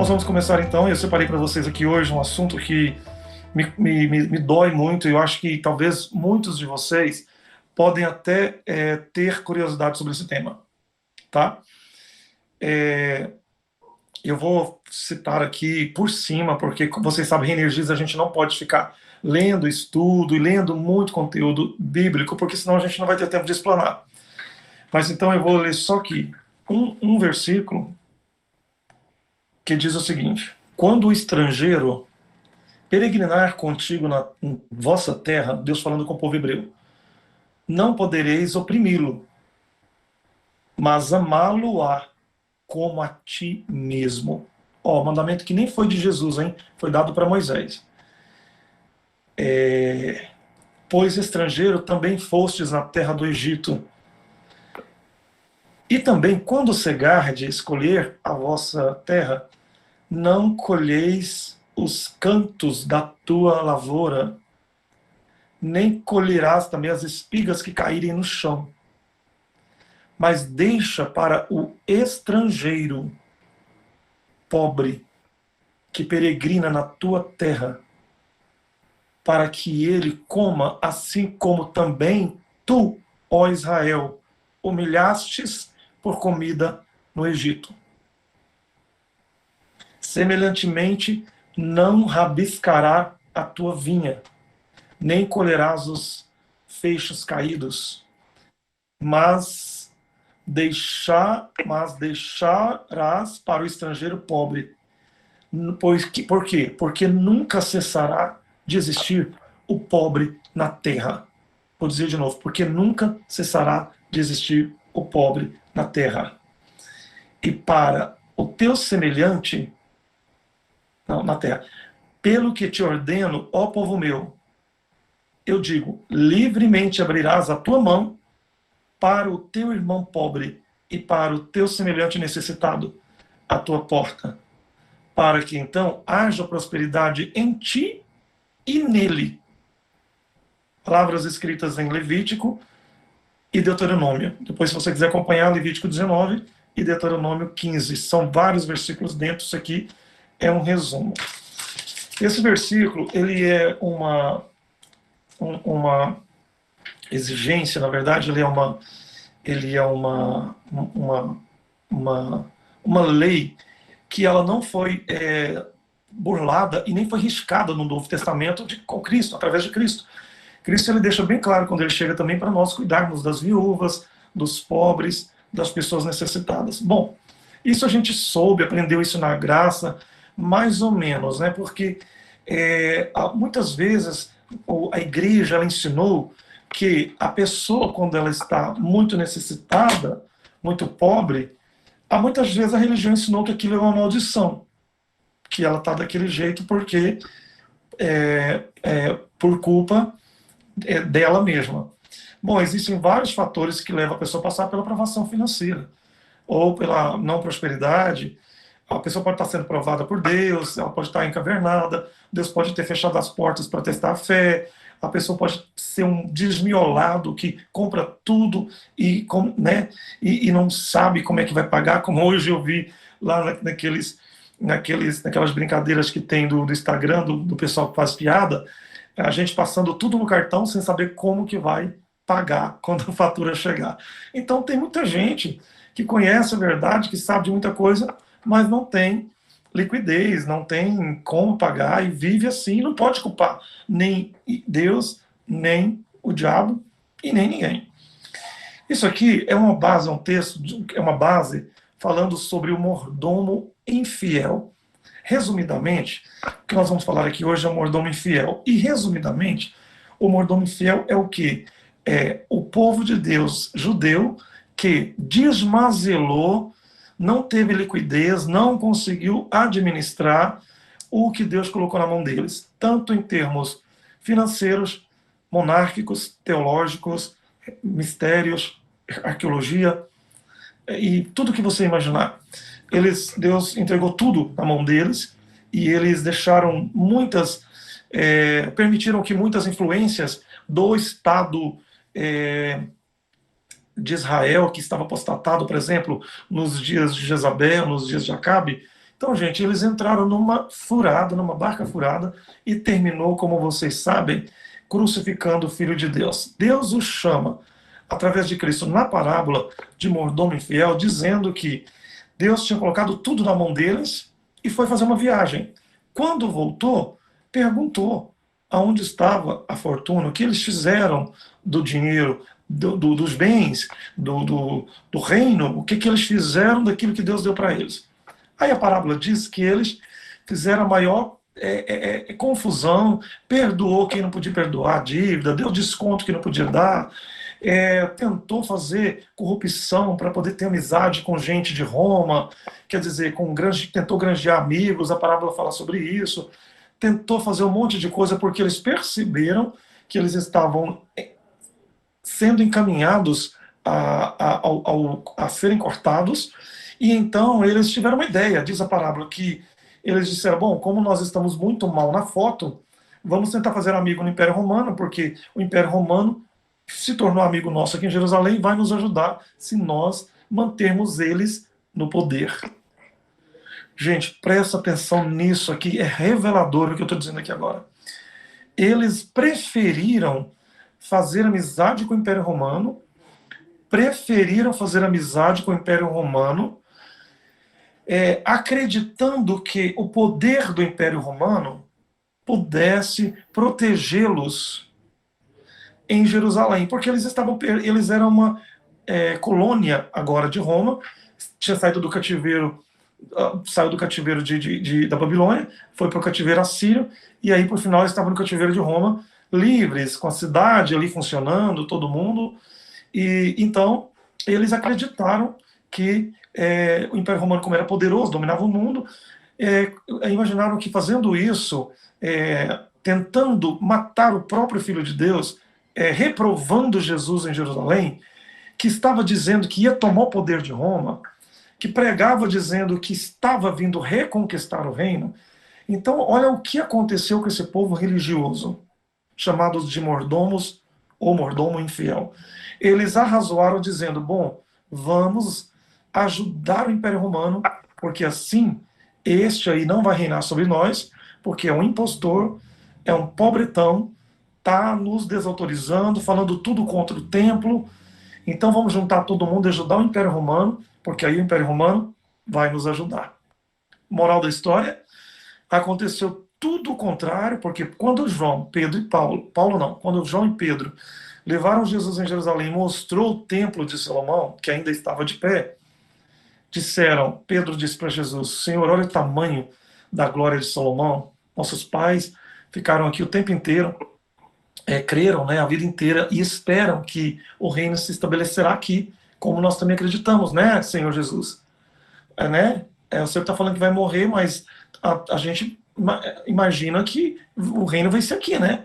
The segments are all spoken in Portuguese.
Nós vamos começar então. Eu separei para vocês aqui hoje um assunto que me dói muito. Eu acho que talvez muitos de vocês podem até ter curiosidade sobre esse tema, tá? Eu vou citar aqui por cima, porque vocês sabem, Reenergiza, a gente não pode ficar lendo estudo e lendo muito conteúdo bíblico, porque senão a gente não vai ter tempo de explanar. Mas então eu vou ler só aqui um versículo que diz o seguinte: quando o estrangeiro peregrinar contigo na vossa terra, Deus falando com o povo hebreu, não podereis oprimi-lo, mas amá-lo-á como a ti mesmo. Ó, mandamento que nem foi de Jesus, hein? Foi dado para Moisés. Pois estrangeiro também fostes na terra do Egito. E também, quando cegarde escolher a vossa terra, não colheis os cantos da tua lavoura, nem colherás também as espigas que caírem no chão. Mas deixa para o estrangeiro pobre que peregrina na tua terra, para que ele coma, assim como também tu, ó Israel, humilhastes por comida no Egito. Semelhantemente, não rabiscará a tua vinha, nem colherás os feixes caídos, mas deixarás para o estrangeiro pobre. Por quê? Porque nunca cessará de existir o pobre na terra. Vou dizer de novo, porque nunca cessará de existir o pobre na terra. E para o teu semelhante, na terra, pelo que te ordeno, ó povo meu, eu digo, livremente abrirás a tua mão para o teu irmão pobre e para o teu semelhante necessitado, a tua porta, para que então haja prosperidade em ti e nele. Palavras escritas em Levítico e Deuteronômio. Depois, se você quiser acompanhar, Levítico 19 e Deuteronômio 15. São vários versículos dentro, isso aqui é um resumo. Esse versículo, ele é uma exigência, na verdade, ele é uma lei que ela não foi burlada e nem foi riscada no Novo Testamento com Cristo, através de Cristo. Cristo ele deixa bem claro quando ele chega também para nós cuidarmos das viúvas, dos pobres, das pessoas necessitadas. Bom, isso a gente soube, aprendeu isso na graça, mais ou menos, né? Porque muitas vezes a igreja ela ensinou que a pessoa, quando ela está muito necessitada, muito pobre, muitas vezes a religião ensinou que aquilo é uma maldição, que ela está daquele jeito porque por culpa dela mesma. Bom, existem vários fatores que levam a pessoa a passar pela provação financeira, ou pela não prosperidade. A pessoa pode estar sendo provada por Deus, ela pode estar encavernada, Deus pode ter fechado as portas para testar a fé, a pessoa pode ser um desmiolado que compra tudo e não sabe como é que vai pagar, como hoje eu vi lá naquelas brincadeiras que tem do Instagram, do pessoal que faz piada, a gente passando tudo no cartão sem saber como que vai pagar quando a fatura chegar. Então tem muita gente que conhece a verdade, que sabe de muita coisa, mas não tem liquidez, não tem como pagar e vive assim, não pode culpar nem Deus, nem o diabo e nem ninguém. Isso aqui é uma base, um texto, é uma base falando sobre o mordomo infiel. Resumidamente, o que nós vamos falar aqui hoje é o mordomo infiel. E resumidamente, o mordomo infiel é o quê? É o povo de Deus judeu que desmazelou, não teve liquidez, não conseguiu administrar o que Deus colocou na mão deles, tanto em termos financeiros, monárquicos, teológicos, mistérios, arqueologia e tudo que você imaginar. Deus entregou tudo na mão deles e eles deixaram permitiram que muitas influências do Estado de Israel, que estava apostatado, por exemplo, nos dias de Jezabel, nos dias de Acabe, Então, gente, eles entraram numa furada, numa barca furada, e terminou, como vocês sabem, crucificando o Filho de Deus. Deus o chama, através de Cristo, na parábola de mordomo infiel, dizendo que Deus tinha colocado tudo na mão deles e foi fazer uma viagem. Quando voltou, perguntou aonde estava a fortuna, o que eles fizeram do dinheiro, dos bens, do reino, o que eles fizeram daquilo que Deus deu para eles. Aí a parábola diz que eles fizeram a maior confusão, perdoou quem não podia perdoar a dívida, deu desconto que não podia dar, tentou fazer corrupção para poder ter amizade com gente de Roma, quer dizer, tentou granjear amigos, a parábola fala sobre isso, tentou fazer um monte de coisa porque eles perceberam que eles estavam sendo encaminhados a serem cortados, e então eles tiveram uma ideia, diz a parábola, que eles disseram, bom, como nós estamos muito mal na foto, vamos tentar fazer amigo no Império Romano, porque o Império Romano se tornou amigo nosso aqui em Jerusalém e vai nos ajudar se nós mantermos eles no poder. Gente, presta atenção nisso aqui, é revelador o que eu estou dizendo aqui agora. Eles preferiram fazer amizade com o Império Romano, acreditando que o poder do Império Romano pudesse protegê-los em Jerusalém, porque eles eram uma colônia agora de Roma, tinha saído do cativeiro, saiu do cativeiro da Babilônia, foi para o cativeiro assírio, e aí por final eles estavam no cativeiro de Roma, livres, com a cidade ali funcionando, todo mundo, e então eles acreditaram que o Império Romano, como era poderoso, dominava o mundo, imaginaram que fazendo isso, tentando matar o próprio Filho de Deus, reprovando Jesus em Jerusalém, que estava dizendo que ia tomar o poder de Roma, que pregava dizendo que estava vindo reconquistar o reino. Então, olha o que aconteceu com esse povo religioso, chamados de mordomos ou mordomo infiel. Eles arrazoaram dizendo, bom, vamos ajudar o Império Romano, porque assim, este aí não vai reinar sobre nós, porque é um impostor, é um pobretão, está nos desautorizando, falando tudo contra o templo, então vamos juntar todo mundo e ajudar o Império Romano, porque aí o Império Romano vai nos ajudar. Moral da história, aconteceu tudo o contrário, porque quando João, Pedro e Paulo não, quando João e Pedro levaram Jesus em Jerusalém e mostrou o templo de Salomão, que ainda estava de pé, Pedro disse para Jesus, Senhor, olha o tamanho da glória de Salomão, nossos pais ficaram aqui o tempo inteiro, creram, né, a vida inteira, e esperam que o reino se estabelecerá aqui, como nós também acreditamos, né, Senhor Jesus? O Senhor está falando que vai morrer, mas a gente imagina que o reino vai ser aqui, né?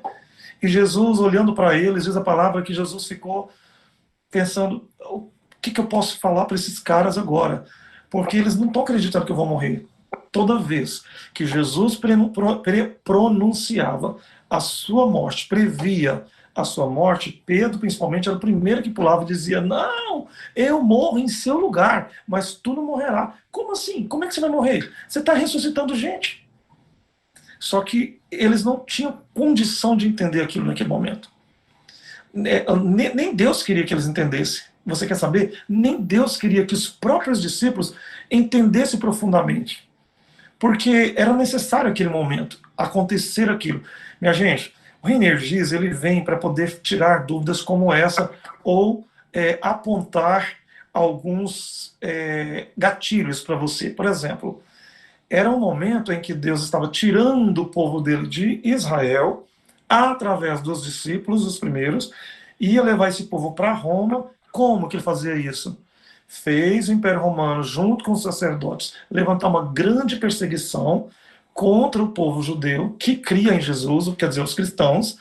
E Jesus, olhando para eles, diz a palavra que Jesus ficou pensando, o que eu posso falar para esses caras agora? Porque eles não estão acreditando que eu vou morrer. Toda vez que Jesus pronunciava a sua morte, previa a sua morte, Pedro, principalmente, era o primeiro que pulava e dizia, não, eu morro em seu lugar, mas tu não morrerá. Como assim? Como é que você vai morrer? Você está ressuscitando gente. Só que eles não tinham condição de entender aquilo naquele momento. Nem Deus queria que eles entendessem. Você quer saber? Nem Deus queria que os próprios discípulos entendessem profundamente. Porque era necessário aquele momento, acontecer aquilo. Minha gente, o Energias, ele vem para poder tirar dúvidas como essa, ou apontar alguns gatilhos para você. Por exemplo, era um momento em que Deus estava tirando o povo dele de Israel, através dos discípulos, os primeiros, e ia levar esse povo para Roma. Como que ele fazia isso? Fez o Império Romano, junto com os sacerdotes, levantar uma grande perseguição contra o povo judeu, que cria em Jesus, quer dizer, os cristãos,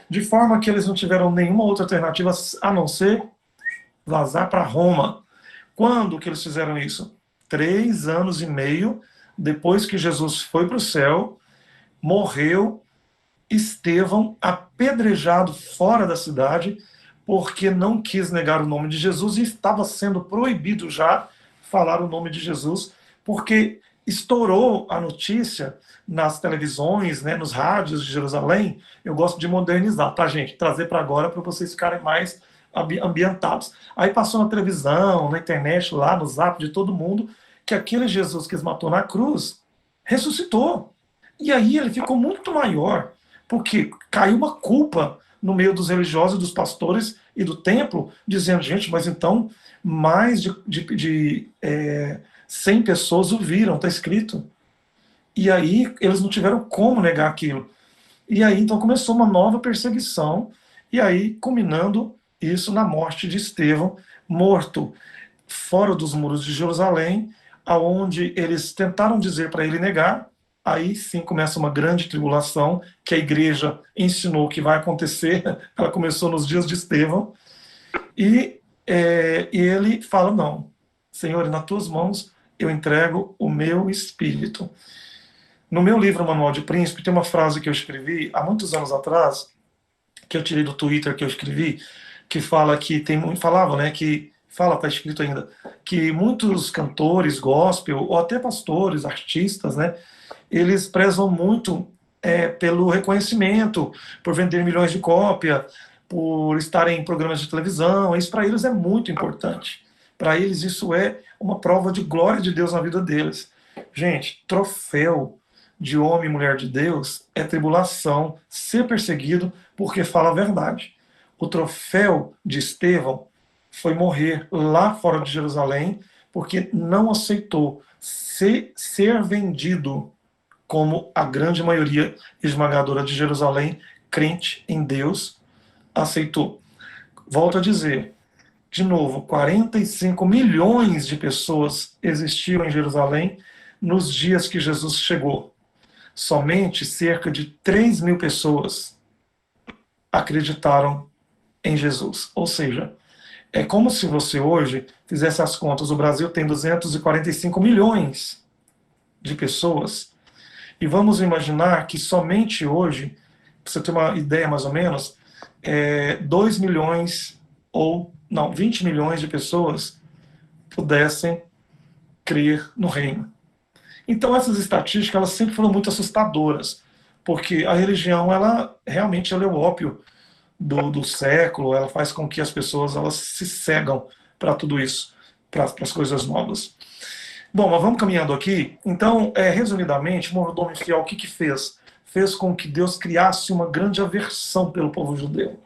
de forma que eles não tiveram nenhuma outra alternativa a não ser vazar para Roma. Quando que eles fizeram isso? 3 anos e meio depois que Jesus foi para o céu, morreu, Estevão apedrejado fora da cidade, porque não quis negar o nome de Jesus e estava sendo proibido já falar o nome de Jesus, porque estourou a notícia nas televisões, né, nos rádios de Jerusalém. Eu gosto de modernizar, tá, gente? Trazer para agora para vocês ficarem mais ambientados. Aí passou na televisão, na internet, lá no zap de todo mundo, que aquele Jesus que eles matou na cruz ressuscitou. E aí ele ficou muito maior, porque caiu uma culpa no meio dos religiosos, dos pastores e do templo, dizendo, gente, mas então mais de 100 pessoas o viram, está escrito. E aí eles não tiveram como negar aquilo. E aí então começou uma nova perseguição, e aí culminando isso na morte de Estevão, morto fora dos muros de Jerusalém, aonde eles tentaram dizer para ele negar. Aí sim começa uma grande tribulação, que a igreja ensinou que vai acontecer. Ela começou nos dias de Estevão, e ele fala, não, Senhor, nas tuas mãos eu entrego o meu espírito. No meu livro Manual de Príncipe tem uma frase que eu escrevi há muitos anos atrás, que eu tirei do Twitter, que eu escrevi, que fala que falava, né, que fala, está escrito ainda, que muitos cantores gospel, ou até pastores, artistas, né, eles prezam muito pelo reconhecimento, por vender milhões de cópias, por estarem em programas de televisão. Isso para eles é muito importante. Para eles isso é uma prova de glória de Deus na vida deles. Gente, troféu de homem e mulher de Deus é tribulação, ser perseguido porque fala a verdade. O troféu de Estevão foi morrer lá fora de Jerusalém porque não aceitou ser vendido como a grande maioria esmagadora de Jerusalém, crente em Deus, aceitou. Volto a dizer, de novo, 45 milhões de pessoas existiam em Jerusalém nos dias que Jesus chegou. Somente cerca de 3.000 pessoas acreditaram em Jesus. Ou seja, é como se você hoje fizesse as contas. O Brasil tem 245 milhões de pessoas. E vamos imaginar que somente hoje, para você ter uma ideia mais ou menos, 2 milhões ou, não, 20 milhões de pessoas pudessem crer no reino. Então essas estatísticas elas sempre foram muito assustadoras, porque a religião ela realmente ela é o ópio do século, ela faz com que as pessoas elas se cegam para tudo isso, para as coisas novas. Bom, mas vamos caminhando aqui. Então, resumidamente, o mordomo infiel, o que fez? Fez com que Deus criasse uma grande aversão pelo povo judeu.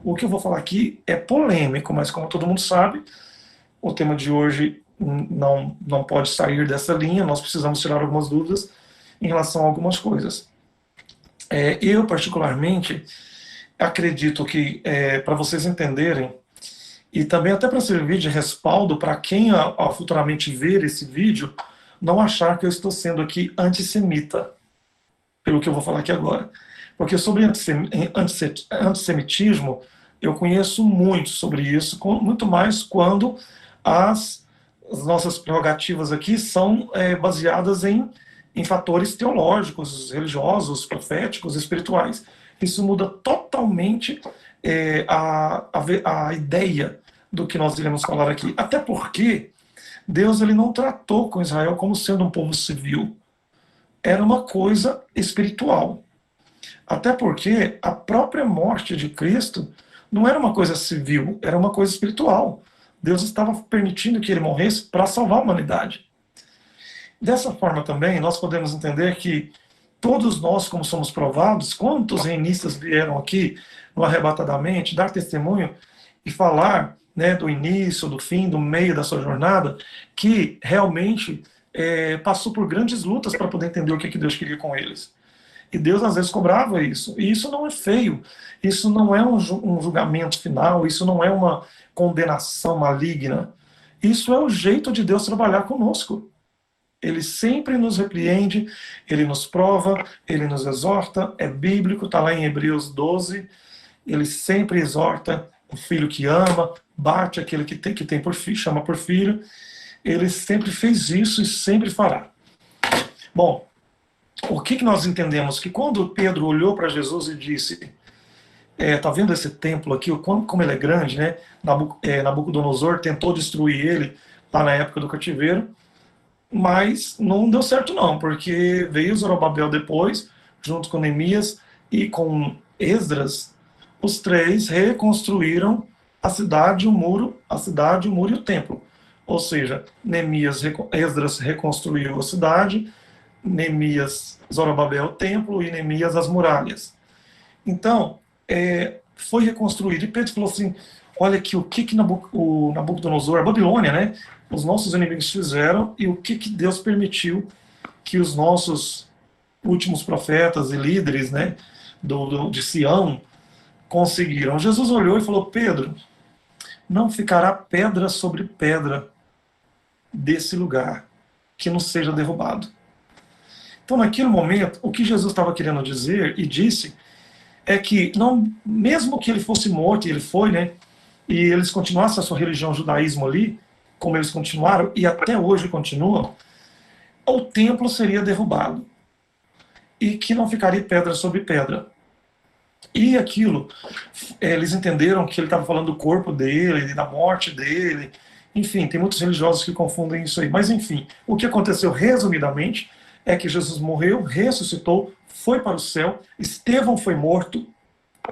O que eu vou falar aqui é polêmico, mas como todo mundo sabe, o tema de hoje não pode sair dessa linha, nós precisamos tirar algumas dúvidas em relação a algumas coisas. Eu, particularmente, acredito que, para vocês entenderem, e também até para servir de respaldo para quem ao futuramente ver esse vídeo, não achar que eu estou sendo aqui antissemita, pelo que eu vou falar aqui agora. Porque sobre antissemitismo, eu conheço muito sobre isso, muito mais quando as nossas prerrogativas aqui são baseadas em fatores teológicos, religiosos, proféticos, espirituais. Isso muda totalmente a ideia do que nós iremos falar aqui. Até porque Deus ele não tratou com Israel como sendo um povo civil. Era uma coisa espiritual. Até porque a própria morte de Cristo não era uma coisa civil, era uma coisa espiritual. Deus estava permitindo que ele morresse para salvar a humanidade. Dessa forma também, nós podemos entender que todos nós, como somos provados, quantos reinistas vieram aqui no arrebatadamente dar testemunho e falar, né, do início, do fim, do meio da sua jornada, que realmente passou por grandes lutas para poder entender o que Deus queria com eles. E Deus às vezes cobrava isso. E isso não é feio. Isso não é um julgamento final. Isso não é uma condenação maligna. Isso é o jeito de Deus trabalhar conosco. Ele sempre nos repreende, ele nos prova, ele nos exorta. É bíblico, está lá em Hebreus 12. Ele sempre exorta o filho que ama, bate aquele que tem por filho, chama por filho. Ele sempre fez isso e sempre fará. Bom, o que nós entendemos? Que quando Pedro olhou para Jesus e disse, tá vendo esse templo aqui, como ele é grande, né? Nabucodonosor tentou destruir ele lá na época do cativeiro. mas não deu certo não, porque veio Zorobabel depois, junto com Neemias e com Esdras, os três reconstruíram a cidade, o muro, e o templo. Ou seja, Esdras reconstruiu a cidade, Neemias, Zorobabel o templo e Neemias as muralhas. Então, foi reconstruído. E Pedro falou assim, olha aqui o que o Nabucodonosor, a Babilônia, né, os nossos inimigos fizeram e o que Deus permitiu que os nossos últimos profetas e líderes, né, de Sião conseguiram. Jesus olhou e falou, Pedro, não ficará pedra sobre pedra desse lugar que não seja derrubado. Então, naquele momento, o que Jesus estava querendo dizer e disse é que, não, mesmo que ele fosse morto, e ele foi, né, e eles continuassem a sua religião, o judaísmo ali, como eles continuaram, e até hoje continuam, o templo seria derrubado. E que não ficaria pedra sobre pedra. E aquilo, eles entenderam que ele estava falando do corpo dele, da morte dele. Enfim, tem muitos religiosos que confundem isso aí. Mas, enfim, o que aconteceu, resumidamente, é que Jesus morreu, ressuscitou, foi para o céu, Estevão foi morto.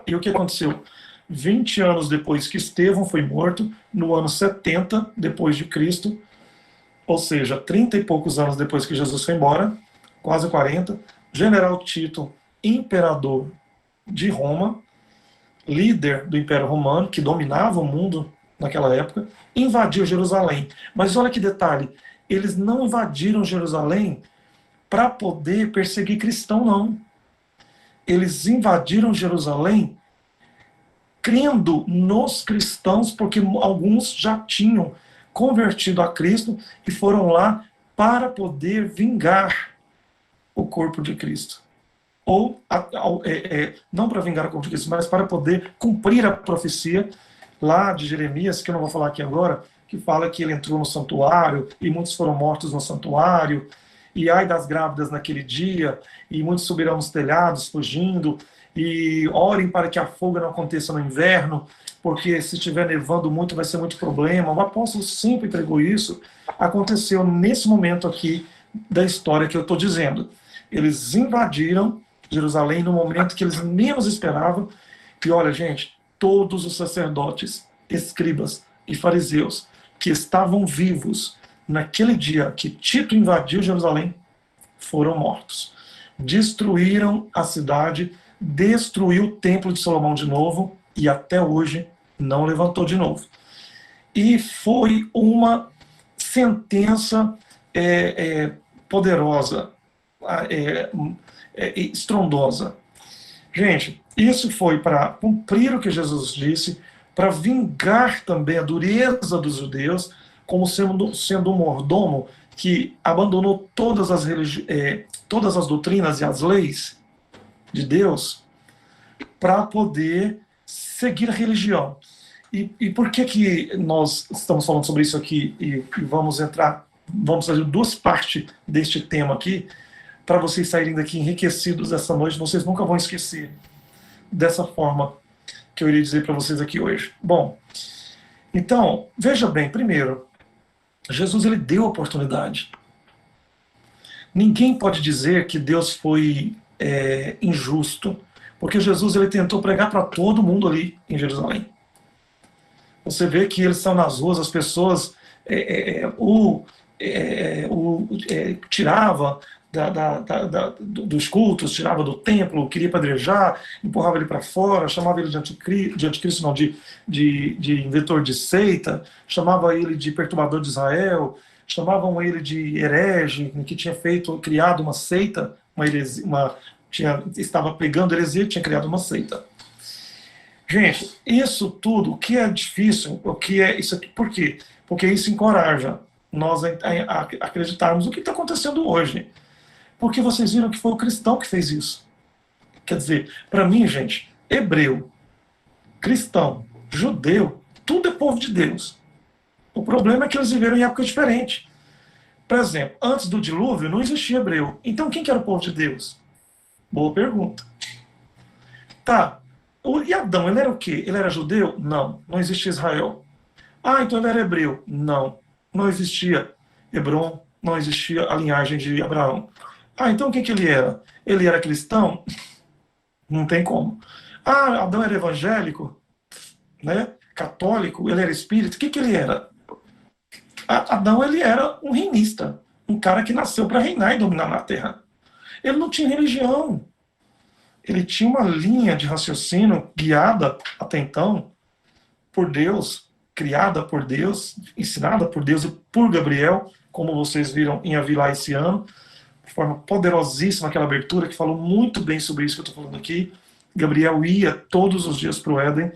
E o que aconteceu? 20 anos depois que Estevão foi morto, no ano 70 depois de Cristo, ou seja, 30 e poucos anos depois que Jesus foi embora, quase 40, General Tito, imperador de Roma, líder do Império Romano, que dominava o mundo naquela época, invadiu Jerusalém. Mas olha que detalhe, eles não invadiram Jerusalém para poder perseguir cristão, não. Eles invadiram Jerusalém crendo nos cristãos, porque alguns já tinham convertido a Cristo e foram lá para poder vingar o corpo de Cristo. Ou, não para vingar o corpo de Cristo, mas para poder cumprir a profecia lá de Jeremias, que eu não vou falar aqui agora, que fala que ele entrou no santuário e muitos foram mortos no santuário, e ai das grávidas naquele dia, e muitos subirão nos telhados fugindo, e orem para que a folga não aconteça no inverno, porque se estiver nevando muito vai ser muito problema. O apóstolo sempre pregou isso. Aconteceu nesse momento aqui da história que eu estou dizendo. Eles invadiram Jerusalém no momento que eles menos esperavam. E olha, gente, todos os sacerdotes, escribas e fariseus que estavam vivos naquele dia que Tito invadiu Jerusalém foram mortos. Destruíram a cidade, destruiu o templo de Salomão de novo e até hoje não levantou de novo. E foi uma sentença poderosa, estrondosa. Gente, isso foi para cumprir o que Jesus disse, para vingar também a dureza dos judeus, como sendo um mordomo que abandonou todas as doutrinas e as leis de Deus para poder seguir a religião. E por que nós estamos falando sobre isso aqui e vamos fazer duas partes deste tema aqui, para vocês saírem daqui enriquecidos essa noite, vocês nunca vão esquecer dessa forma que eu iria dizer para vocês aqui hoje. Bom, então, veja bem, primeiro, Jesus ele deu oportunidade. Ninguém pode dizer que Deus foi injusto, porque Jesus ele tentou pregar para todo mundo ali em Jerusalém. Você vê que eles estão nas ruas, as pessoas tirava dos cultos, tirava do templo, queria apedrejar, empurrava ele para fora, chamava ele de anticristo, não, de inventor de seita, chamava ele de perturbador de Israel, chamavam ele de herege, que tinha criado uma seita, estava pregando heresia e tinha criado uma seita. Gente, isso tudo, o que é difícil, o que é isso aqui, por quê? Porque isso encoraja nós a acreditarmos o que está acontecendo hoje. Porque vocês viram que foi o cristão que fez isso. Quer dizer, para mim, gente, hebreu, cristão, judeu, tudo é povo de Deus. O problema é que eles viveram em época diferente. Por exemplo, antes do dilúvio não existia hebreu. Então quem que era o povo de Deus? Boa pergunta. Tá. E Adão, ele era o quê? Ele era judeu? Não. Não existia Israel. Ah, então ele era hebreu? Não. Não existia Hebron, não existia a linhagem de Abraão. Ah, então o que ele era? Ele era cristão? Não tem como. Ah, Adão era evangélico, né? Católico, ele era espírita. O que ele era? Adão, ele era um reinista, um cara que nasceu para reinar e dominar na terra. Ele não tinha religião. Ele tinha uma linha de raciocínio guiada até então por Deus, criada por Deus, ensinada por Deus e por Gabriel, como vocês viram em Avilá esse ano, de forma poderosíssima aquela abertura, que falou muito bem sobre isso que eu estou falando aqui. Gabriel ia todos os dias para o Éden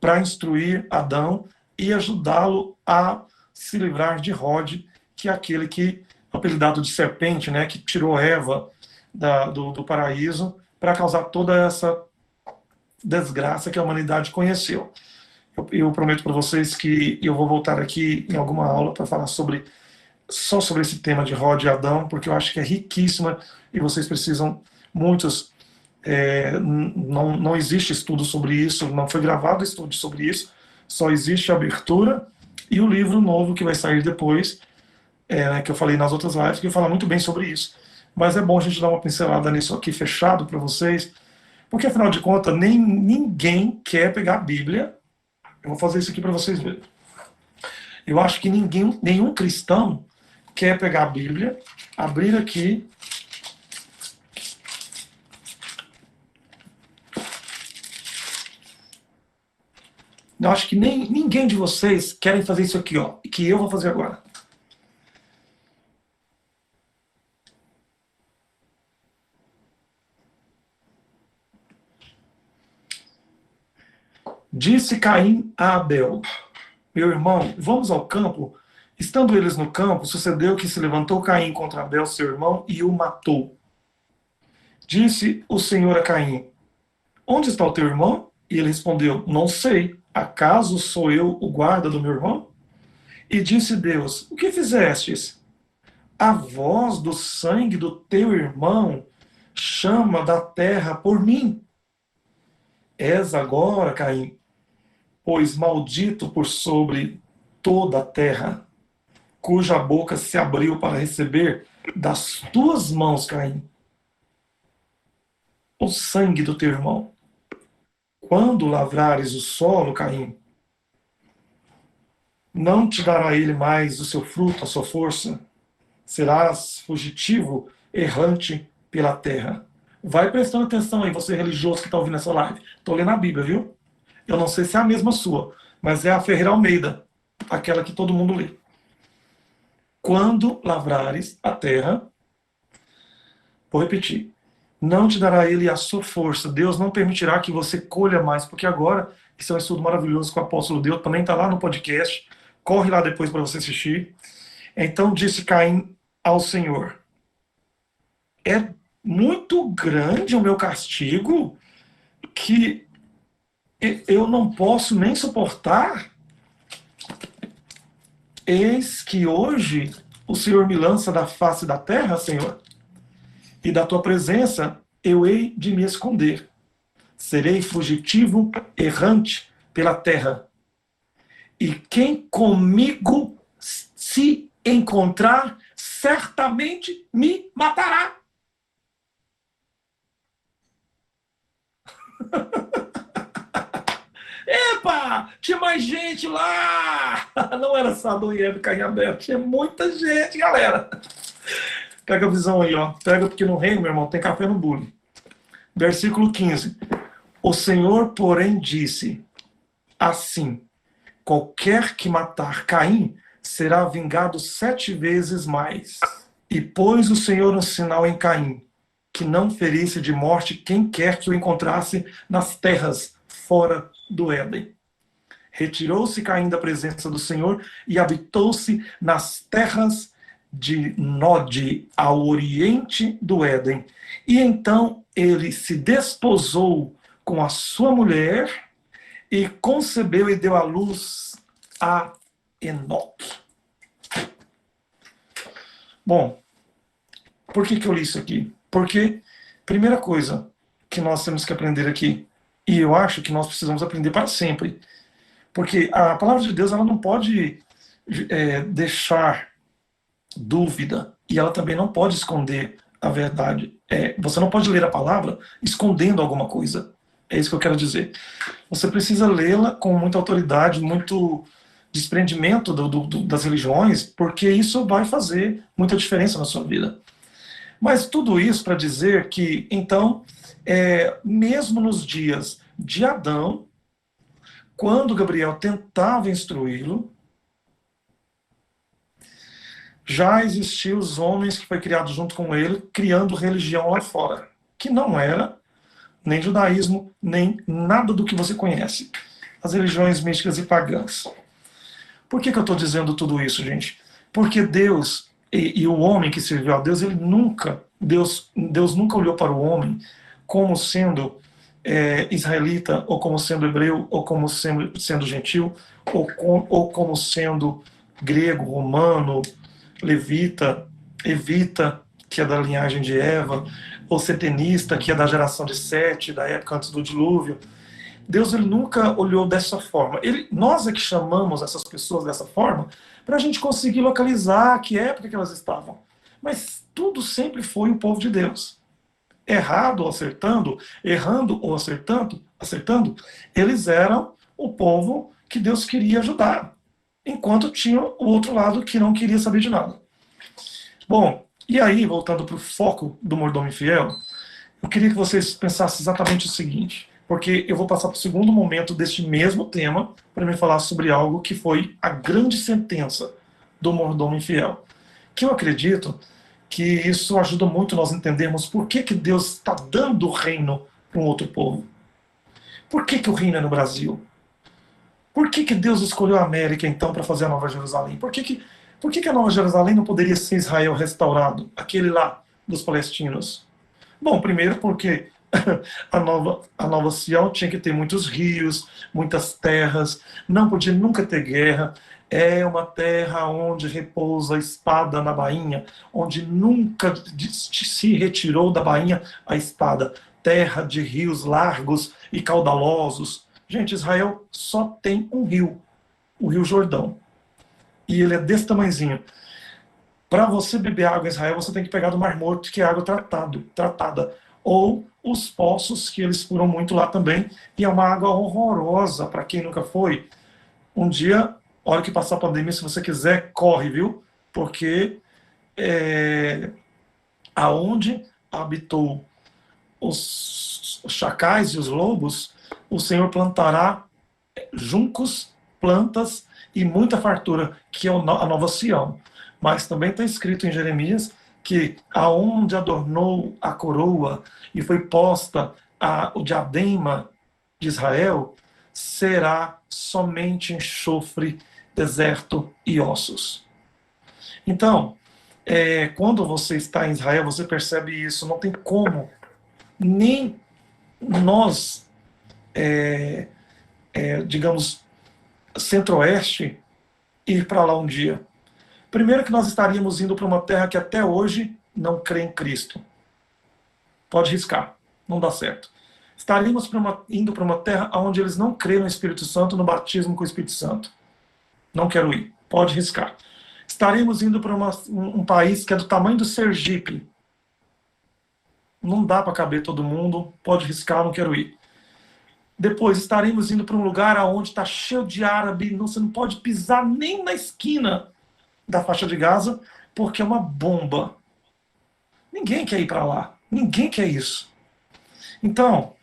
para instruir Adão e ajudá-lo a se livrar de Rod, que é aquele que, apelidado de serpente, né, que tirou Eva do paraíso para causar toda essa desgraça que a humanidade conheceu. Eu prometo para vocês que eu vou voltar aqui em alguma aula para falar só sobre esse tema de Rod e Adão, porque eu acho que é riquíssima e vocês precisam, muitos, não existe estudo sobre isso, não foi gravado estudo sobre isso, só existe a abertura e o livro novo que vai sair depois, que eu falei nas outras lives, que fala muito bem sobre isso. Mas é bom a gente dar uma pincelada nisso aqui fechado para vocês, porque afinal de contas, ninguém quer pegar a Bíblia. Eu vou fazer isso aqui para vocês verem. Eu acho que nenhum cristão quer pegar a Bíblia, abrir aqui, eu acho que ninguém de vocês querem fazer isso aqui, ó, que eu vou fazer agora. Disse Caim a Abel: meu irmão, vamos ao campo. Estando eles no campo, sucedeu que se levantou Caim contra Abel, seu irmão, e o matou. Disse o Senhor a Caim: onde está o teu irmão? E ele respondeu: não sei. Acaso sou eu o guarda do meu irmão? E disse Deus: o que fizestes? A voz do sangue do teu irmão chama da terra por mim. És agora, Caim, pois maldito por sobre toda a terra, cuja boca se abriu para receber das tuas mãos, Caim, o sangue do teu irmão. Quando lavrares o solo, Caim, não te dará ele mais o seu fruto, a sua força. Serás fugitivo, errante pela terra. Vai prestando atenção aí, você religioso que está ouvindo essa live. Estou lendo a Bíblia, viu? Eu não sei se é a mesma sua, mas é a Ferreira Almeida, aquela que todo mundo lê. Quando lavrares a terra, vou repetir, não te dará ele a sua força. Deus não permitirá que você colha mais, porque agora, isso é um estudo maravilhoso com o apóstolo Deus, também está lá no podcast, corre lá depois para você assistir. Então disse Caim ao Senhor: é muito grande o meu castigo que eu não posso nem suportar. Eis que hoje o Senhor me lança da face da terra, Senhor, e da tua presença eu hei de me esconder. Serei fugitivo, errante pela terra. E quem comigo se encontrar, certamente me matará. Epa, tinha mais gente lá! Não era só Adão e Eva, Caim e Abel, tinha muita gente, galera. Pega a visão aí, ó. Pega, porque no reino, meu irmão, tem café no bule. Versículo 15. O Senhor, porém, disse assim: qualquer que matar Caim será vingado 7 vezes mais. E pôs o Senhor um sinal em Caim, que não ferisse de morte quem quer que o encontrasse nas terras fora do Éden. Retirou-se Caim da presença do Senhor e habitou-se nas terras de Nod, ao oriente do Éden. E então ele se desposou com a sua mulher e concebeu e deu à luz a Enoque. Bom, por que eu li isso aqui? Porque, primeira coisa que nós temos que aprender aqui, e eu acho que nós precisamos aprender para sempre, porque a palavra de Deus ela não pode deixar dúvida, e ela também não pode esconder a verdade. Você não pode ler a palavra escondendo alguma coisa. É isso que eu quero dizer. Você precisa lê-la com muita autoridade, muito desprendimento das religiões, porque isso vai fazer muita diferença na sua vida. Mas tudo isso para dizer que, então, mesmo nos dias de Adão, quando Gabriel tentava instruí-lo, já existiam os homens que foi criado junto com ele, criando religião lá fora, que não era nem judaísmo, nem nada do que você conhece. As religiões místicas e pagãs. Por que eu estou dizendo tudo isso, gente? Porque Deus e o homem que serviu a Deus, Deus nunca olhou para o homem como sendo israelita, ou como sendo hebreu, ou como sendo gentil, ou como sendo grego, romano, levita, evita, que é da linhagem de Eva, ou setenista, que é da geração de Sete, da época antes do dilúvio. Deus ele nunca olhou dessa forma. Nós é que chamamos essas pessoas dessa forma para a gente conseguir localizar que época que elas estavam. Mas tudo sempre foi o povo de Deus. Errado ou acertando, errando ou acertando, eles eram o povo que Deus queria ajudar. Enquanto tinha o outro lado que não queria saber de nada. Bom, e aí, voltando para o foco do mordomo infiel, eu queria que vocês pensassem exatamente o seguinte, porque eu vou passar para o segundo momento deste mesmo tema para me falar sobre algo que foi a grande sentença do mordomo infiel. Que eu acredito que isso ajuda muito nós entendermos por que Deus está dando o reino para um outro povo. Por que o reino é no Brasil? Por que Deus escolheu a América, então, para fazer a Nova Jerusalém? Por que a Nova Jerusalém não poderia ser Israel restaurado, aquele lá dos palestinos? Bom, primeiro porque a nova Sião tinha que ter muitos rios, muitas terras, não podia nunca ter guerra. É uma terra onde repousa a espada na bainha, onde nunca se retirou da bainha a espada. Terra de rios largos e caudalosos. Gente, Israel só tem um rio, o Rio Jordão. E ele é desse tamanhozinho. Para você beber água em Israel, você tem que pegar do Mar Morto, que é água tratada. Ou os poços, que eles furam muito lá também. E é uma água horrorosa, para quem nunca foi. Um dia, a hora que passar a pandemia, se você quiser, corre, viu? Porque aonde habitou os chacais e os lobos, o Senhor plantará juncos, plantas e muita fartura, que é a Nova Sião. Mas também está escrito em Jeremias que aonde adornou a coroa e foi posta o diadema de Israel, será somente enxofre, deserto e ossos. Então, quando você está em Israel, você percebe isso. Não tem como nem nós, digamos, centro-oeste, ir para lá um dia. Primeiro que nós estaríamos indo para uma terra que até hoje não crê em Cristo. Pode riscar, não dá certo. Estaríamos indo para uma terra onde eles não creem no Espírito Santo, no batismo com o Espírito Santo. Não quero ir, pode riscar. Estaremos indo para um país que é do tamanho do Sergipe. Não dá para caber todo mundo, pode riscar, não quero ir. Depois estaremos indo para um lugar onde está cheio de árabe, você não pode pisar nem na esquina da faixa de Gaza, porque é uma bomba. Ninguém quer ir para lá, ninguém quer isso. Então,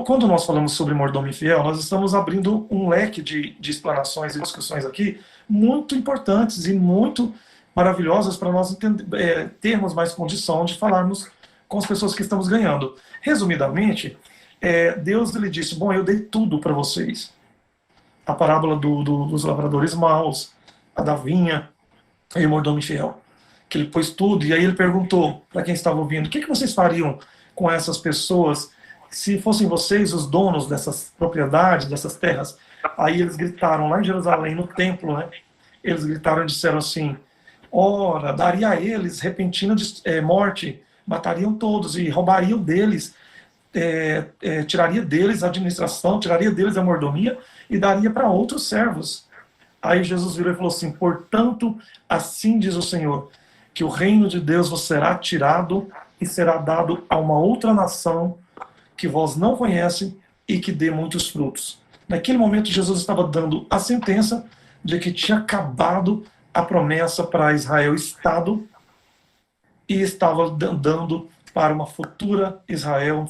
quando nós falamos sobre mordomo infiel, nós estamos abrindo um leque de explanações e discussões aqui muito importantes e muito maravilhosas para nós termos mais condição de falarmos com as pessoas que estamos ganhando. Resumidamente, Deus ele disse, bom, eu dei tudo para vocês. A parábola dos lavradores maus, a da vinha e o mordomo infiel. Que ele pôs tudo, e aí ele perguntou para quem estava ouvindo, o que vocês fariam com essas pessoas se fossem vocês os donos dessas propriedades, dessas terras? Aí eles gritaram lá em Jerusalém, no templo, né? Eles gritaram e disseram assim, ora, daria a eles repentina morte, matariam todos e roubariam deles, tiraria deles a administração, tiraria deles a mordomia e daria para outros servos. Aí Jesus virou e falou assim: portanto, assim diz o Senhor, que o reino de Deus vos será tirado e será dado a uma outra nação que vós não conhecem e que dê muitos frutos. Naquele momento, Jesus estava dando a sentença de que tinha acabado a promessa para Israel Estado e estava dando para uma futura Israel,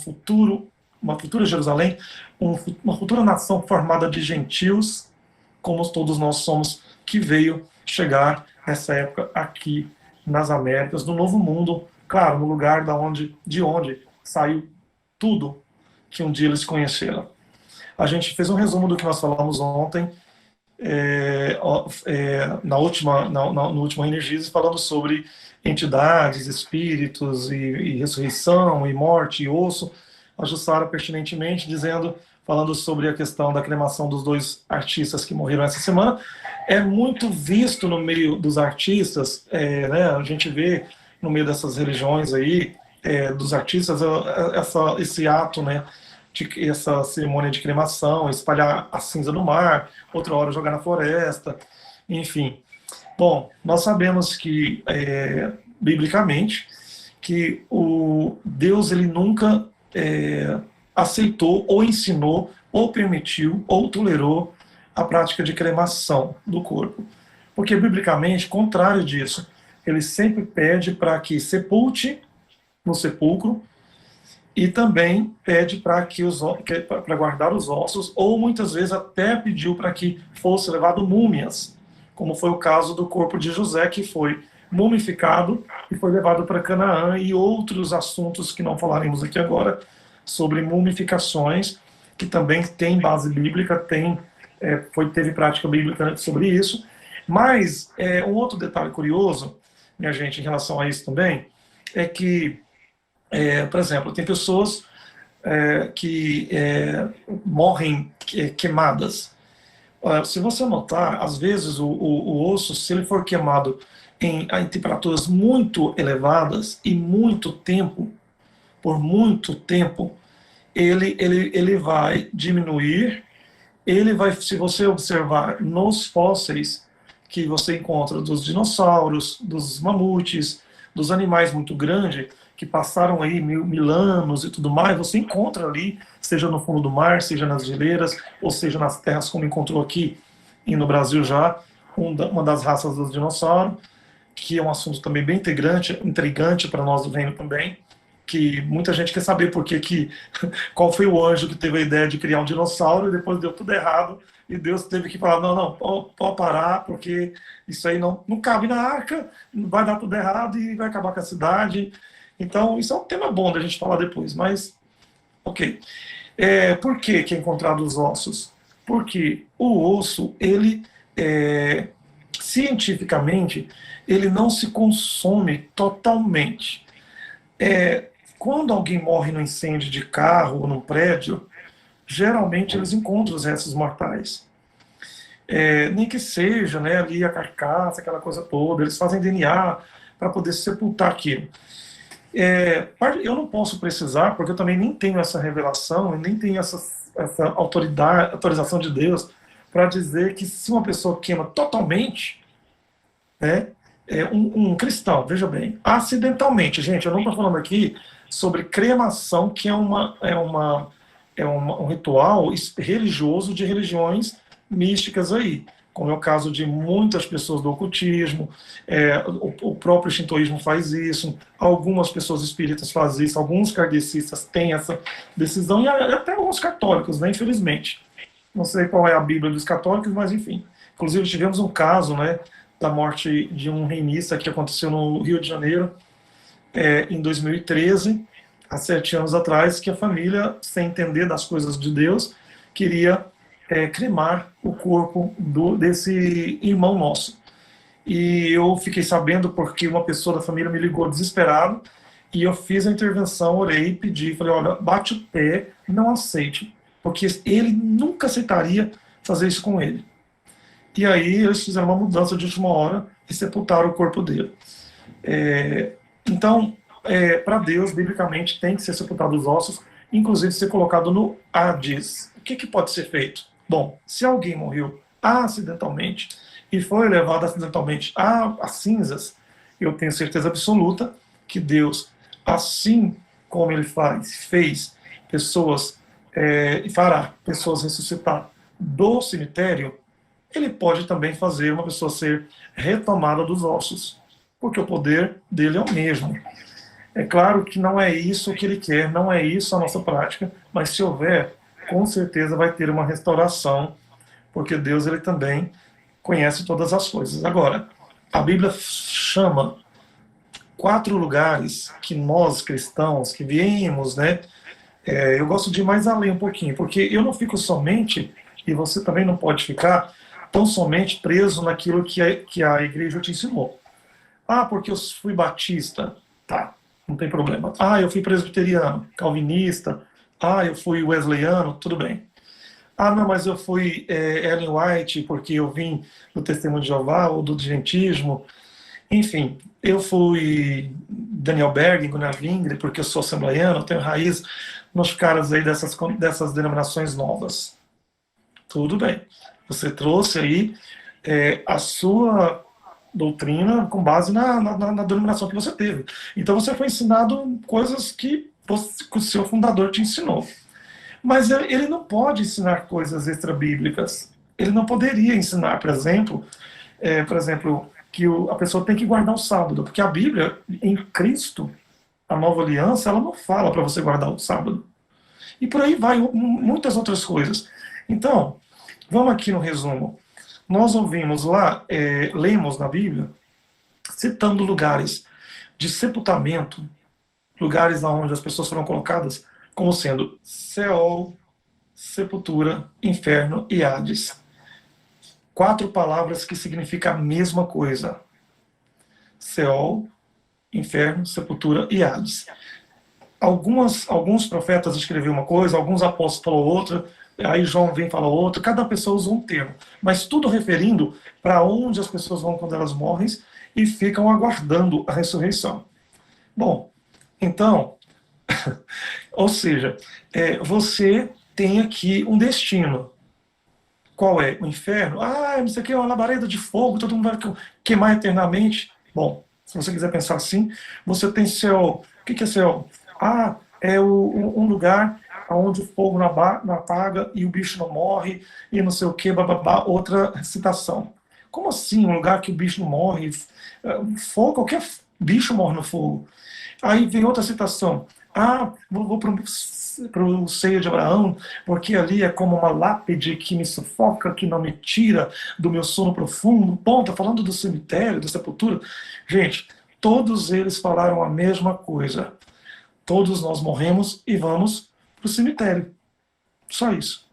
uma futura Jerusalém, uma futura nação formada de gentios, como todos nós somos, que veio chegar nessa época aqui nas Américas, no Novo Mundo, claro, no lugar de onde saiu tudo que um dia eles conheceram. A gente fez um resumo do que nós falamos ontem, no último Energias, falando sobre entidades, espíritos e ressurreição, e morte, e osso. A Jussara pertinentemente falando sobre a questão da cremação dos dois artistas que morreram essa semana. É muito visto no meio dos artistas, né, a gente vê no meio dessas religiões aí, dos artistas, esse ato, né, essa cerimônia de cremação, espalhar a cinza no mar, outra hora jogar na floresta, enfim. Bom, nós sabemos que, biblicamente, que o Deus ele nunca aceitou, ou ensinou, ou permitiu, ou tolerou a prática de cremação do corpo. Porque, biblicamente, contrário disso, ele sempre pede para que sepulte no sepulcro, e também pede para guardar os ossos, ou muitas vezes até pediu para que fosse levado múmias, como foi o caso do corpo de José, que foi mumificado e foi levado para Canaã, e outros assuntos que não falaremos aqui agora, sobre mumificações, que também tem base bíblica, teve prática bíblica sobre isso. Mas um outro detalhe curioso, minha gente, em relação a isso também, é que, por exemplo, tem pessoas que morrem queimadas. Se você notar, às vezes o osso, se ele for queimado em temperaturas muito elevadas e muito tempo, por muito tempo, ele vai diminuir, se você observar nos fósseis que você encontra dos dinossauros, dos mamutes, dos animais muito grandes, que passaram aí mil anos e tudo mais, você encontra ali, seja no fundo do mar, seja nas geleiras, ou seja nas terras, como encontrou aqui e no Brasil já, uma das raças dos dinossauros, que é um assunto também bem intrigante para nós do reino também, que muita gente quer saber qual foi o anjo que teve a ideia de criar um dinossauro e depois deu tudo errado, e Deus teve que falar, não, pode parar, porque isso aí não cabe na arca, vai dar tudo errado e vai acabar com a cidade. Então, isso é um tema bom da gente falar depois, mas, ok. Por que é encontrado os ossos? Porque o osso, cientificamente, ele não se consome totalmente. Quando alguém morre no incêndio de carro ou num prédio, geralmente eles encontram os restos mortais. Nem que seja, né, ali a carcaça, aquela coisa toda, eles fazem DNA para poder sepultar aquilo. Eu não posso precisar, porque eu também nem tenho essa revelação, e nem tenho essa autorização de Deus para dizer que se uma pessoa queima totalmente, né, um cristão, veja bem, acidentalmente, gente, eu não estou falando aqui sobre cremação, que é um ritual religioso de religiões místicas aí, como é o caso de muitas pessoas do ocultismo, o próprio shintoísmo faz isso, algumas pessoas espíritas fazem isso, alguns kardecistas têm essa decisão, e até alguns católicos, né, infelizmente. Não sei qual é a Bíblia dos católicos, mas enfim. Inclusive tivemos um caso, né, da morte de um reinista que aconteceu no Rio de Janeiro, em 2013, há 7 anos atrás, que a família, sem entender das coisas de Deus, queria cremar o corpo desse irmão nosso. E eu fiquei sabendo porque uma pessoa da família me ligou desesperado, e eu fiz a intervenção, orei, pedi, falei, olha, bate o pé, não aceite, porque ele nunca aceitaria fazer isso com ele. E aí eles fizeram uma mudança de última hora e sepultaram o corpo dele. Então, para Deus, biblicamente, tem que ser sepultado os ossos, inclusive ser colocado no Hades. O que pode ser feito? Bom, se alguém morreu acidentalmente, e foi levado acidentalmente às cinzas, eu tenho certeza absoluta que Deus, assim como ele fez pessoas, e fará pessoas ressuscitar do cemitério, ele pode também fazer uma pessoa ser retomada dos ossos, porque o poder dele é o mesmo. É claro que não é isso que ele quer, não é isso a nossa prática, mas se houver, com certeza vai ter uma restauração, porque Deus ele também conhece todas as coisas. Agora, a Bíblia chama 4 lugares que nós cristãos que viemos, né? Eu gosto de ir mais além um pouquinho, porque eu não fico somente, e você também não pode ficar tão somente preso naquilo que a igreja te ensinou. Ah, porque eu fui batista. Tá, não tem problema. Ah, eu fui presbiteriano, calvinista. Ah, eu fui wesleyano, tudo bem. Ah, não, mas eu fui Ellen White porque eu vim do Testemunho de Jeová ou do Adventismo. Enfim, eu fui Daniel Berg, Gunnar Wingre, porque eu sou assembleiano, tenho raiz nos caras aí dessas denominações novas. Tudo bem. Você trouxe aí a sua doutrina com base na denominação que você teve. Então você foi ensinado coisas que o seu fundador te ensinou. Mas ele não pode ensinar coisas extra-bíblicas. Ele não poderia ensinar, por exemplo, que a pessoa tem que guardar o sábado, porque a Bíblia, em Cristo, a nova aliança, ela não fala para você guardar o sábado. E por aí vai muitas outras coisas. Então, vamos aqui no resumo. Nós ouvimos lá, lemos na Bíblia, citando lugares de sepultamento, lugares onde as pessoas foram colocadas como sendo Seol, sepultura, inferno e Hades. 4 palavras que significam a mesma coisa. Seol, inferno, sepultura e Hades. Alguns profetas escreveram uma coisa, alguns apóstolos falaram outra, aí João vem e fala outra, cada pessoa usa um termo, mas tudo referindo para onde as pessoas vão quando elas morrem e ficam aguardando a ressurreição. Bom, então, ou seja, você tem aqui um destino. Qual é? O inferno? Ah, não sei o que, é uma labareda de fogo, todo mundo vai queimar eternamente. Bom, se você quiser pensar assim, você tem céu. O que é céu? Ah, é um lugar onde o fogo não apaga e o bicho não morre e não sei o que, bababá, outra citação. Como assim um lugar que o bicho não morre? Fogo, qualquer bicho morre no fogo. Aí vem outra citação. Ah, vou para o seio de Abraão, porque ali é como uma lápide que me sufoca, que não me tira do meu sono profundo. Bom, está falando do cemitério, da sepultura. Gente, todos eles falaram a mesma coisa. Todos nós morremos e vamos para o cemitério. Só isso.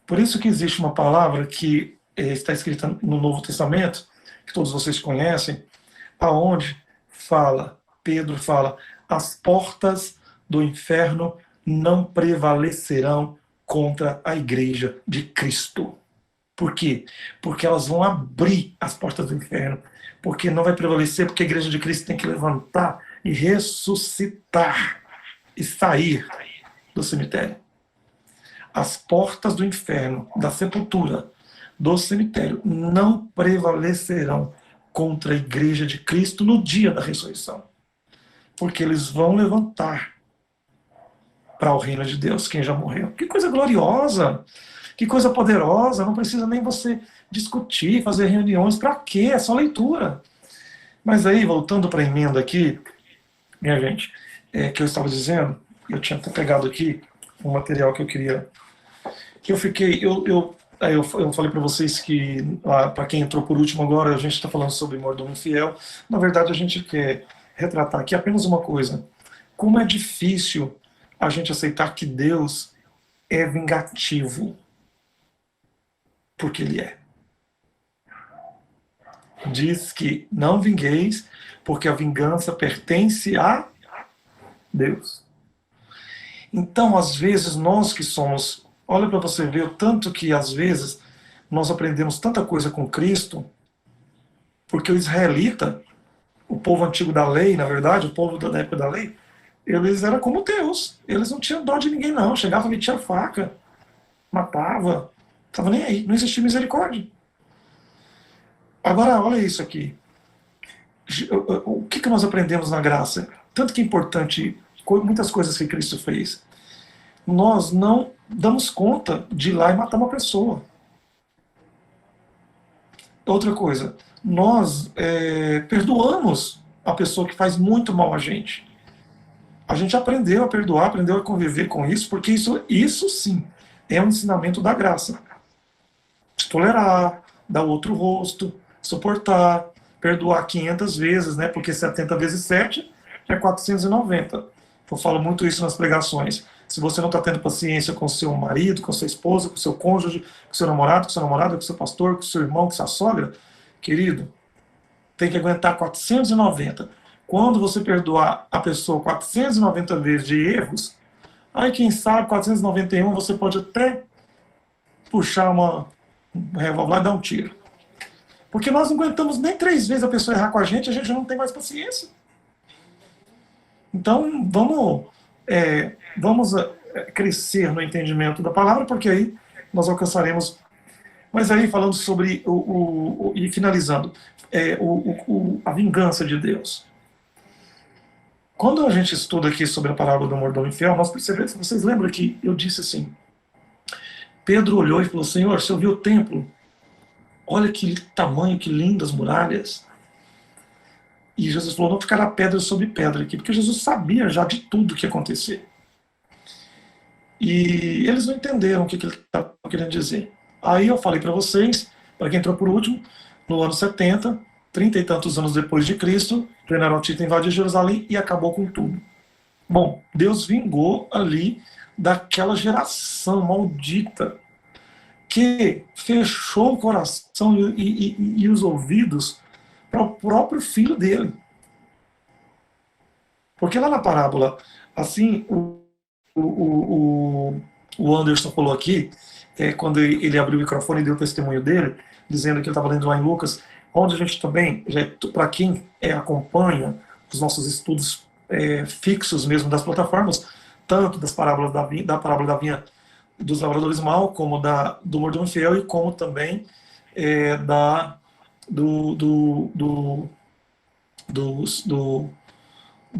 Por isso que existe uma palavra que está escrita no Novo Testamento, que todos vocês conhecem, aonde Pedro fala, as portas do inferno não prevalecerão contra a igreja de Cristo. Por quê? Porque elas vão abrir as portas do inferno. Porque não vai prevalecer, porque a igreja de Cristo tem que levantar e ressuscitar e sair do cemitério. As portas do inferno, da sepultura, do cemitério, não prevalecerão contra a igreja de Cristo no dia da ressurreição. Porque eles vão levantar para o reino de Deus quem já morreu. Que coisa gloriosa, que coisa poderosa, não precisa nem você discutir, fazer reuniões, para quê? É só leitura. Mas aí, voltando para a emenda aqui, minha gente, que eu estava dizendo, eu tinha até pegado aqui um material que eu queria, que eu fiquei, eu falei para vocês que, para quem entrou por último agora, a gente está falando sobre mordomo infiel. Na verdade, a gente quer retratar aqui apenas uma coisa. Como é difícil a gente aceitar que Deus é vingativo. Porque Ele é. Diz que não vingueis, porque a vingança pertence a Deus. Então, às vezes, nós que somos... Olha para você ver o tanto que, às vezes, nós aprendemos tanta coisa com Cristo, porque o israelita, o povo antigo da lei, na verdade, o povo da época da lei, eles eram como Deus. Eles não tinham dó de ninguém, não. Chegava, metia a faca, matava, estava nem aí. Não existia misericórdia. Agora, olha isso aqui. O que nós aprendemos na graça? Tanto que é importante, muitas coisas que Cristo fez. Nós não damos conta de ir lá e matar uma pessoa. Outra coisa, nós perdoamos a pessoa que faz muito mal a gente. A gente aprendeu a perdoar, aprendeu a conviver com isso, porque isso sim é um ensinamento da graça. Tolerar, dar outro rosto, suportar, perdoar 500 vezes, né? Porque 70 vezes 7 é 490. Eu falo muito isso nas pregações. Se você não está tendo paciência com seu marido, com sua esposa, com seu cônjuge, com seu namorado, com sua namorada, com seu pastor, com seu irmão, com sua sogra, querido, tem que aguentar 490. Quando você perdoar a pessoa 490 vezes de erros, aí quem sabe 491 você pode até puxar um revólver e dar um tiro. Porque nós não aguentamos nem 3 vezes a pessoa errar com a gente não tem mais paciência. Então, vamos crescer no entendimento da palavra, porque aí nós alcançaremos. Mas aí, falando sobre, e finalizando, a vingança de Deus. Quando a gente estuda aqui sobre a parábola do mordomo infiel, nós percebemos, vocês lembram que eu disse assim, Pedro olhou e falou, Senhor, se eu vi o templo, olha que tamanho, que lindas muralhas. E Jesus falou, não ficará pedra sobre pedra aqui, porque Jesus sabia já de tudo que ia acontecer. E eles não entenderam o que ele estava querendo dizer. Aí eu falei para vocês, para quem entrou por último, no ano 70, 30 e tantos anos depois de Cristo, o general Tito invadiu Jerusalém e acabou com tudo. Bom, Deus vingou ali daquela geração maldita que fechou o coração e os ouvidos para o próprio filho dele. Porque lá na parábola, assim, o Anderson falou aqui, quando ele abriu o microfone e deu o testemunho dele, dizendo que ele estava lendo lá em Lucas, onde a gente também, para quem acompanha os nossos estudos fixos mesmo das plataformas, tanto das parábolas da parábola da vinha dos lavradores mal, como do mordomo infiel e como também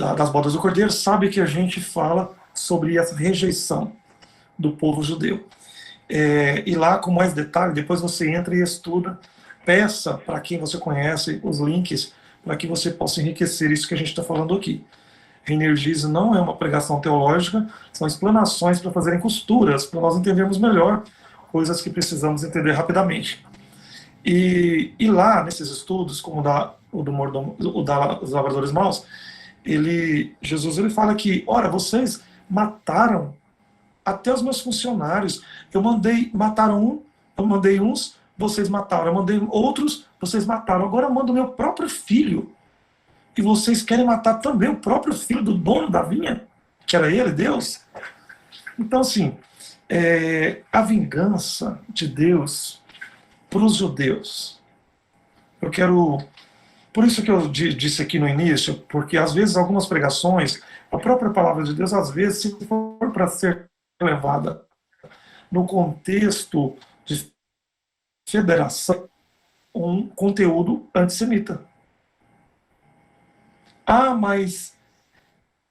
das bodas do cordeiro, sabe que a gente fala sobre essa rejeição do povo judeu. E lá, com mais detalhe, depois você entra e estuda, peça para quem você conhece os links, para que você possa enriquecer isso que a gente está falando aqui. Energize não é uma pregação teológica, são explanações para fazerem costuras, para nós entendermos melhor coisas que precisamos entender rapidamente. E lá, nesses estudos, como o dos lavradores maus, Jesus fala que, ora, vocês mataram até os meus funcionários. Eu mandei uns, vocês mataram. Eu mandei outros, vocês mataram. Agora eu mando o meu próprio filho. E vocês querem matar também o próprio filho do dono da vinha, que era ele, Deus? Então, assim, a vingança de Deus para os judeus. Eu quero... Por isso que eu disse aqui no início, porque às vezes algumas pregações, a própria palavra de Deus, às vezes, se for para ser levada no contexto de federação, um conteúdo antissemita. Ah, mas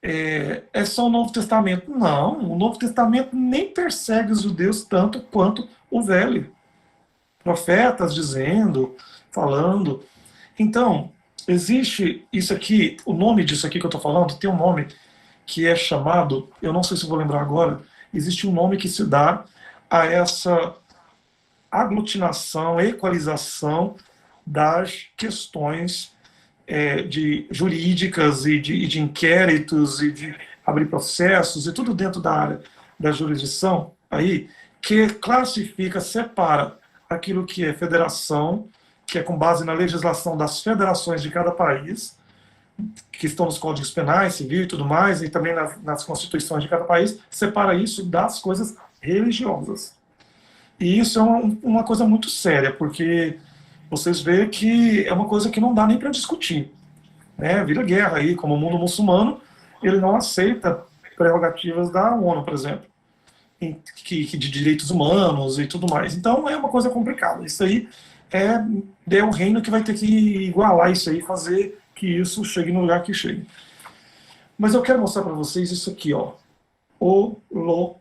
é só o Novo Testamento. Não, o Novo Testamento nem persegue os judeus tanto quanto o Velho. Profetas dizendo, falando. Então, existe isso aqui, o nome disso aqui que eu estou falando, tem um nome que é chamado, eu não sei se vou lembrar agora, existe um nome que se dá a essa aglutinação, equalização das questões de jurídicas e de inquéritos e de abrir processos e tudo dentro da área da jurisdição, aí, que classifica, separa aquilo que é federação, que é com base na legislação das federações de cada país, que estão nos códigos penais, civil e tudo mais, e também nas constituições de cada país, separa isso das coisas religiosas. E isso é uma coisa muito séria, porque vocês veem que é uma coisa que não dá nem para discutir. Né? Vira guerra aí, como o mundo muçulmano, ele não aceita prerrogativas da ONU, por exemplo, de direitos humanos e tudo mais. Então é uma coisa complicada. Isso aí é o reino que vai ter que igualar isso aí, fazer que isso chegue no lugar que chegue. Mas eu quero mostrar para vocês isso aqui, ó. Holocausto.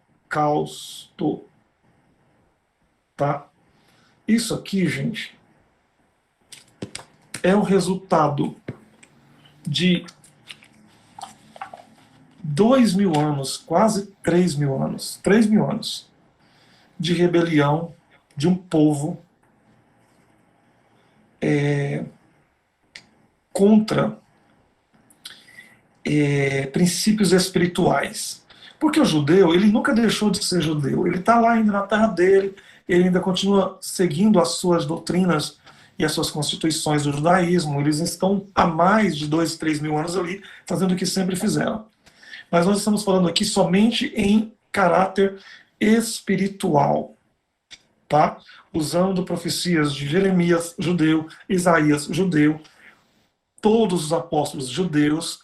Tá? Isso aqui, gente, é o resultado de 2.000 anos, quase 3.000 anos, 3.000 anos de rebelião de um povo contra princípios espirituais. Porque o judeu, ele nunca deixou de ser judeu, ele está lá ainda na terra dele, ele ainda continua seguindo as suas doutrinas e as suas constituições do judaísmo, eles estão há mais de 2, 3.000 anos ali, fazendo o que sempre fizeram. Mas nós estamos falando aqui somente em caráter espiritual, tá? Usando profecias de Jeremias, judeu, Isaías, judeu, todos os apóstolos judeus,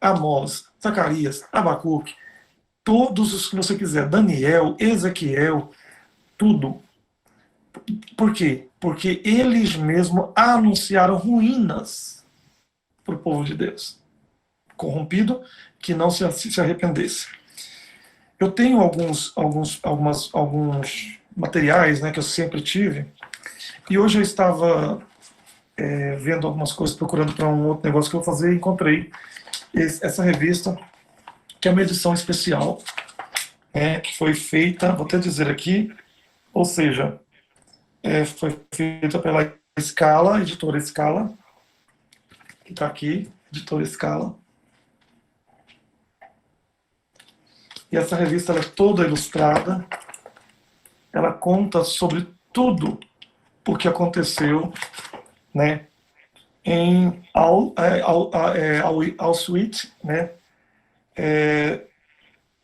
Amós, Zacarias, Abacuque, todos os que você quiser, Daniel, Ezequiel, tudo. Por quê? Porque eles mesmos anunciaram ruínas para o povo de Deus, corrompido, que não se arrependesse. Eu tenho alguns materiais, né, que eu sempre tive, e hoje eu estava vendo algumas coisas, procurando para um outro negócio que eu vou fazer, e encontrei essa revista, que é uma edição especial, que foi feita, vou até dizer aqui, ou seja, foi feita pela Scala, editora Scala, que está aqui, editora Scala. E essa revista ela é toda ilustrada, ela conta sobre tudo o que aconteceu, né, em Auschwitz, né,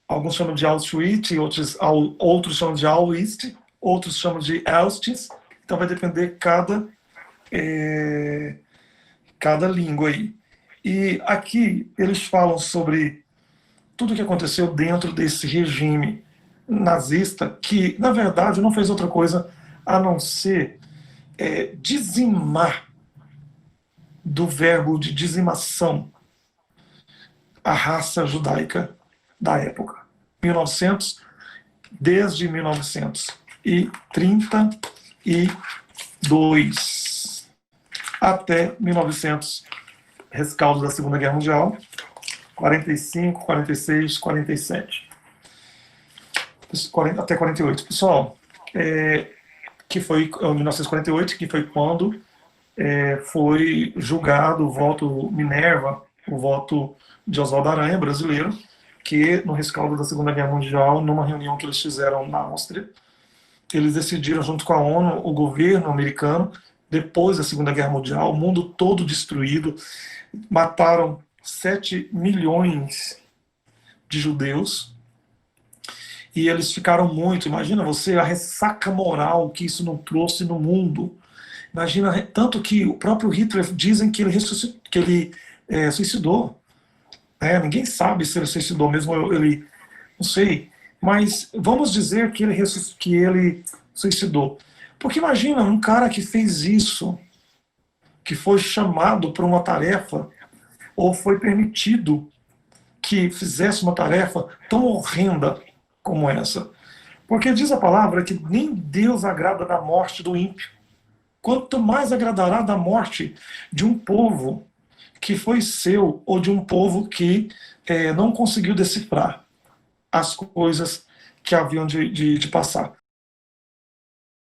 alguns chamam de Auschwitz, outros chamam de Auschwitz, outros chamam de Auschwitz, então vai depender cada língua aí. E aqui eles falam sobre tudo o que aconteceu dentro desse regime nazista, que na verdade não fez outra coisa a não ser dizimar, do verbo de dizimação, a raça judaica da época. 1900, desde 1932 até 1900, rescaldo da Segunda Guerra Mundial, 45, 46, 47, até 48. Pessoal, que foi em 1948, que foi quando foi julgado o voto Minerva, o voto de Oswaldo Aranha, brasileiro, que no rescaldo da Segunda Guerra Mundial, numa reunião que eles fizeram na Áustria, eles decidiram, junto com a ONU, o governo americano, depois da Segunda Guerra Mundial, o mundo todo destruído, mataram 7 milhões de judeus, e eles ficaram muito, imagina você, a ressaca moral que isso não trouxe no mundo. Imagina, tanto que o próprio Hitler dizem que ele suicidou. Ninguém sabe se ele suicidou mesmo, ele não sei. Mas vamos dizer que ele suicidou. Porque imagina um cara que fez isso, que foi chamado para uma tarefa, ou foi permitido que fizesse uma tarefa tão horrenda como essa. Porque diz a palavra que nem Deus agrada da morte do ímpio. Quanto mais agradará da morte de um povo que foi seu, ou de um povo que não conseguiu decifrar as coisas que haviam de passar.